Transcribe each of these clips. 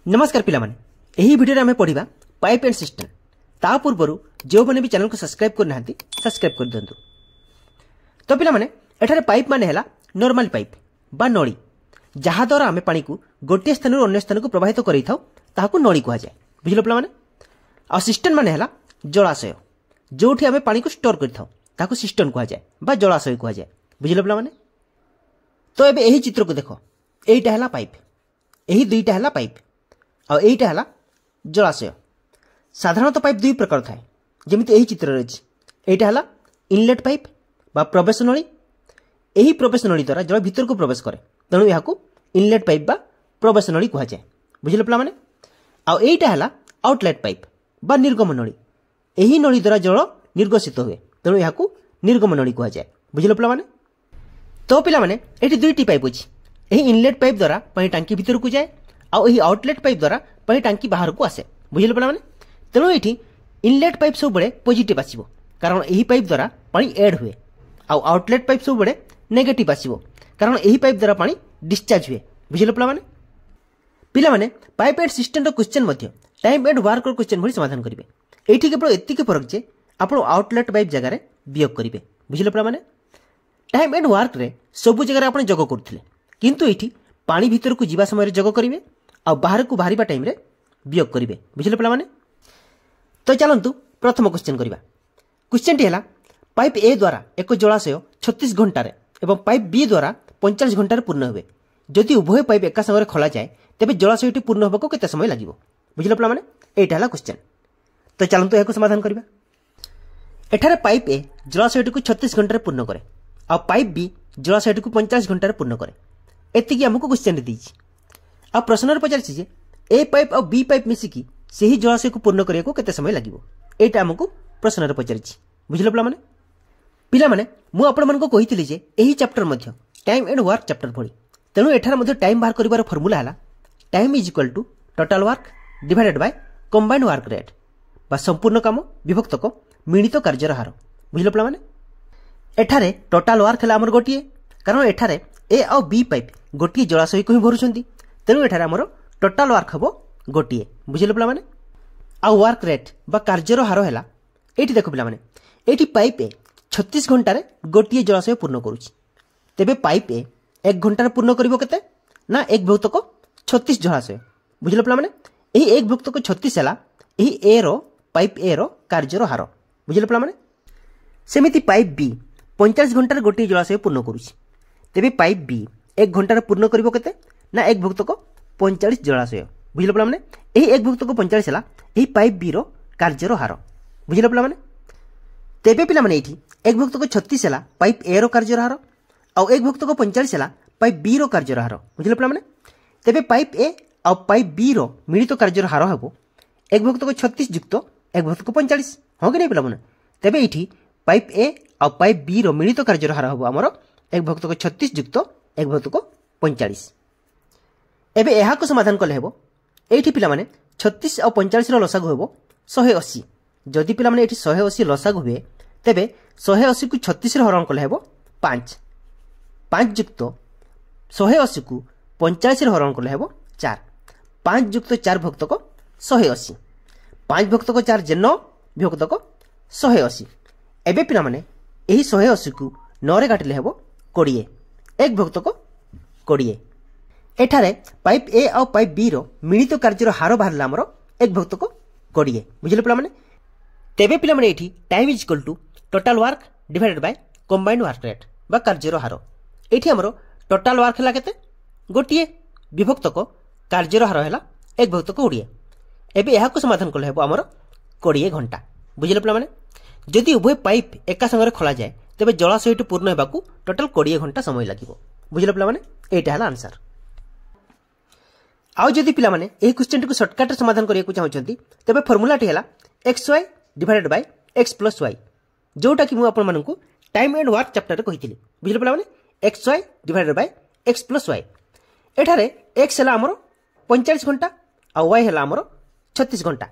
नमस्कार पिलामाने एही वीडियो रे हमें पढ़िबा पाइप एंड सिस्टम। ता पूर्वरु जो माने भी चैनल को सब्सक्राइब कर नांती सब्सक्राइब कर दियंतु। तो पिलामाने एठारे पाइप माने हैला नॉर्मल पाइप बा नळी, जहा द्वारा हमें पानी को गोटे स्थान अन्य स्थान को प्रवाहित करै थाउ ताहाकू नळी कुहा जाय। बुझिलो पिलामाने। आ सिस्टम माने हैला जलाशय, जोठी हमें पानी को स्टोर कर थाउ ताहाकू सिस्टम कुहा जाय बा जलाशय कुहा जाय। बुझिलो पिलामाने। तो एबे एही चित्र को देखो, एईटा हैला पाइप, एही दुईटा हैला पाइप आ एईटा हैला जलाशय। साधारणतः पाइप दुई प्रकार थाए, जेमिति एही चित्र रे अछि। एईटा हैला इनलेट पाइप बा प्रवेश नळी। एही प्रवेश नळी द्वारा जल भीतर को प्रवेश करे, तेणु याकू इनलेट पाइप बा प्रवेश नळी कुहा जाय। बुझिलो पिला माने। आ एईटा हैला आउटलेट पाइप बा निर्गम नळी। एही नळी द्वारा जल निर्गसित हुए, तेणु याकू निर्गम नळी कुहा जाय। बुझिलो पिला माने। तो पिला माने एठी दुईटी पाइप अछि। एही इनलेट पाइप द्वारा पानी टांकी भीतर को जाए, आ एही आउटलेट पाइप द्वारा पानी टांकी बाहर को आसे। बुझिलो पिला माने। तेणु एठी इनलेट पाइप सब बड़े पॉजिटिव आसीबो, कारण एही पाइप द्वारा पानी ऐड हुए। आ आउटलेट पाइप सब बड़े नेगेटिव आसीबो, कारण एही पाइप द्वारा पानी डिस्चार्ज हुए। बुझिलो पिला माने। पिला माने पाइप एंड सिस्टम रो क्वेश्चन मध्ये टाइम एंड वर्क रो क्वेश्चन भली समाधान करिवे। एठी केवल एतिके फरक जे आपण आउटलेट पाइप जगह रे वियोग करिवे। बुझिलो पिला माने। टाइम एंड वर्क रे सब जगह आपण जग करथिले, किंतु एठी पानी भीतर को जीवा समय रे जग करिवे आ बाहर को बाहरिबा टाइम रे वियोग करिवे। बुझिलो पिला माने। तो चलंतु प्रथम क्वेश्चन करिबा। क्वेश्चन टी हला पाइप ए द्वारा एक जलाशय 36 घंटा रे एवं पाइप बी द्वारा 45 घंटा रे पूर्ण हुए। जदि उभय पाइप एका संगे खोला जाए तेबे जलाशयटी पूर्ण होबको केते समय लागिवो। बुझिलो पिला माने। एटा हला क्वेश्चन। तो चलंतु याको समाधान करिबा। एठारे पाइप ए जलाशयटी को 36 घंटा रे पूर्ण करे आ पाइप बी जलाशयटी को 45 घंटा रे पूर्ण करे। एतिकी हमको क्वेश्चन देछि। आ प्रश्न रे पचारछि जे ए पाइप और बी पाइप मिसिकी सेही जलाशय को पूर्ण करिया को केते समय लागिवो। एटा हमको प्रश्न रे पचारछि। बुझिलो पिला माने। पिला माने मु आपण मन को कहितली जे एही चैप्टर मध्ये टाइम एंड वर्क चैप्टर भली, तेनु एठार मध्ये टाइम बाहर करिवार फार्मूला हला time is equal to total work divided by combined work rate बा संपूर्ण काम विभक्त को मिलित कार्यर हार। बुझिलो पिला माने। एठारे टोटल वर्क हला हमर गोटिए, कारण एठारे ए और बी पाइप गोटिए जलाशय को ही भरुछंती, तेनु एठारे हमर टोटल वर्क हबो गोटिए। बुझिलो पिला माने। आ वर्क रेट बा कार्यर हार हला एठी देखो पिला माने। एठी पाइप ए 36 घंटा रे गोटिए जलाशय पूर्ण करूछि, तेबे पाइप ए 1 घंटा रे पूर्ण करिवो केते ना 1 भुक्त को 36 जलाशय। बुझिलो पिला माने। एही 1 भुक्त को 36 हला एही ए रो पाइप ए रो कार्यर हार। बुझिलो पिला माने। सेमिति पाइप बी 45 घंटा रे गोटिए जलाशय पूर्ण करूछि, तेबे पाइप बी 1 घंटा रे पूर्ण करिवो केते ना 1 भुक्त को 45 जलाशय। बुझिलो पिला माने। एही 1 भुक्त को 45 हला एही पाइप बी रो कार्यर हार। बुझिलो पिला माने। तेबे पिला माने एठी 1 भुक्त को 36 हला पाइप ए रो कार्यर हार और 1 भुक्त को 45 हला पाइप बी रो कार्यर हार। बुझिलो पिला माने। तेबे पाइप ए और पाइप बी रो मिलित कार्यर हार हबो 1 भुक्त को 36 युक्त 1 भुक्त को 45। हो कि नै पिला माने। तेबे एठी पाइप ए और पाइप बी रो मिलित कार्यर हार हबो हमरो 1 भुक्त को 36 युक्त 1 भुक्त को 45। एबे एहा को समाधान कले हेबो। एठी पिला माने 36 और 45 रो लसागु हेबो 180। जदि पिला माने एठी 180 लसागु हुए, तेबे 180 को 36 रे हरण कले हेबो 5। 5 युक्त 180 को 45 रे हरण कले हेबो 4। 5 युक्त 4 भक्त को 180। 5 भक्त को 4 जे 9 भक्त को 180। एबे पिला माने एही 180 को 9 रे काटिले हेबो 20। 1 भक्त को 20। एठारे पाइप ए और पाइप बी रो मिलित कार्यर हार बाहरला हमरो 1 भक्त को 20। बुझिले पिला माने। तेबे पिला माने एठी time is equal to total work divided by combined work rate बा कार्यर हार। एठी हमरो टोटल वर्क हला केते गोटिए विभक्त को कार्यर हार हला 1 भक्त को 20। एबे एहा को समाधान करले हेबो हमरो 20 घंटा। बुझिले पिला माने। जदि उभय पाइप एका संगे खोला जाए तेबे जलाशयटी पूर्ण हेबाकू टोटल 20 घंटा समय लागिवो। बुझिले पिला माने। एटा हला आंसर। आउ जदि पिला माने एही क्वेश्चन टी को शॉर्टकट रे समाधान करिया को चाहउछंती, तेबे फार्मूला टी हला xy divided by x plus y, जोटा कि मु आपन मानकू टाइम एंड वर्क चैप्टर रे कहितली। बुझिले पिला माने। xy divided by x plus y। एठारे x हला हमरो 45 घंटा आ y हला हमरो 36 घंटा।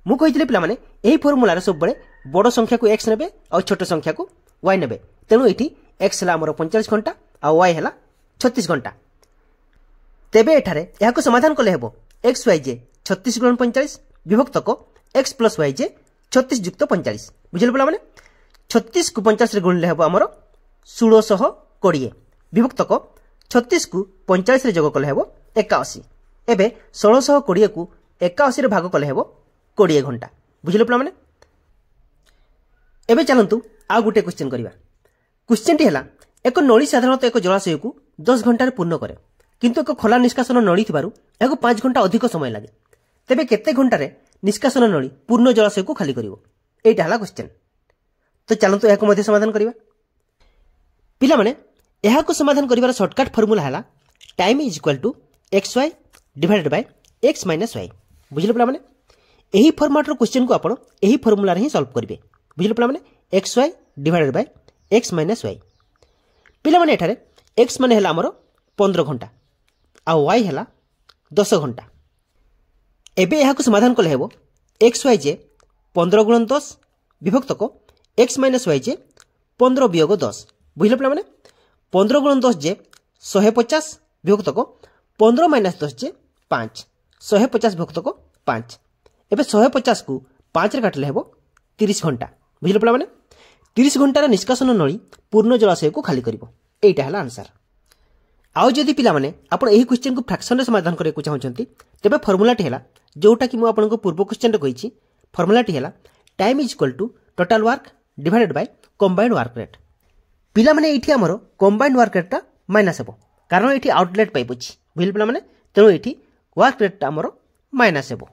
मु कहितली पिला माने एही फार्मूला रे सब बळे बड़ संख्या को x नेबे और छोट संख्या को y नेबे, तेनु एठी x हला हमरो 45 घंटा आ y हला 36 घंटा। तेबे एठारे याको समाधान कले हेबो एक्स वाई जे 36 गुणन 45 विभक्त को एक्स प्लस वाई जे 36 युक्त 45 बुझल पे मैंने 36 को 50 गुणिले हम आमर 1620 विभक्त को 36 को 45 जोग कले हम 81 एवं 1620 को 81 भाग कले हम 20 घंटा बुझल पे मैंने एवं चलतु आ गोटे क्वेश्चन करवा क्वेश्चन टी है एक नली साधारणतः एक जलाशय को 10 घंटे पूर्ण करे किंतु एक खोला निष्कासन नली थी 5 घंटा अधिक समय लगे तेबे केते घंटे निष्कासन नली पूर्ण जलाशय को खाली करिवो एटा हला क्वेश्चन तो चलतु या समाधान करवा पिला माने यह समाधान करिवार शॉर्टकट फॉर्मूला है time is equal to X Y divided by X minus Y बुझिले पिला माने एही फॉर्मेट रो क्वेश्चन को आपण एही फॉर्मूला रे ही सॉल्व करिवे बुझिले पिला माने X Y divided by X minus Y पिला माने एठारे एक्स माने हला हमरो 15 घंटा आ वाई हला 10 घंटा एबे यह समाधान कले हेबो एक्स वाई जे 15 गुणन 10 विभक्त को एक्स माइनस वाई जे 15 वियोग 10 बुझिले पिला माने 15 गुणन 10 जे 150 विभक्त को 15 माइनस 10 जे 5 150 विभक्त को 5 एबे 150 को 5 रे काटले हेबो 30 घंटा बुझिले पिला माने 30 घंटार निष्कासन नली पूर्ण जलाशय को खाली करिवो एटा हला आंसर आउ जदि पिला माने आपण एही क्वेश्चन को फ्रैक्शन रे समाधान करे को चाहउछंती तेबे फार्मूला टी हला जोटा कि मु आपन को पूर्व क्वेश्चन रे कहिछि फार्मूला टी हला time is equal to total work divided by combined work rate पिला माने एठी हमरो कंबाइंड वर्क रेट ता माइनस हेबो कारण एठी आउटलेट पाइप अछि बुझिल पिला माने तेनो एठी वर्क रेट ता हमरो माइनस हेबो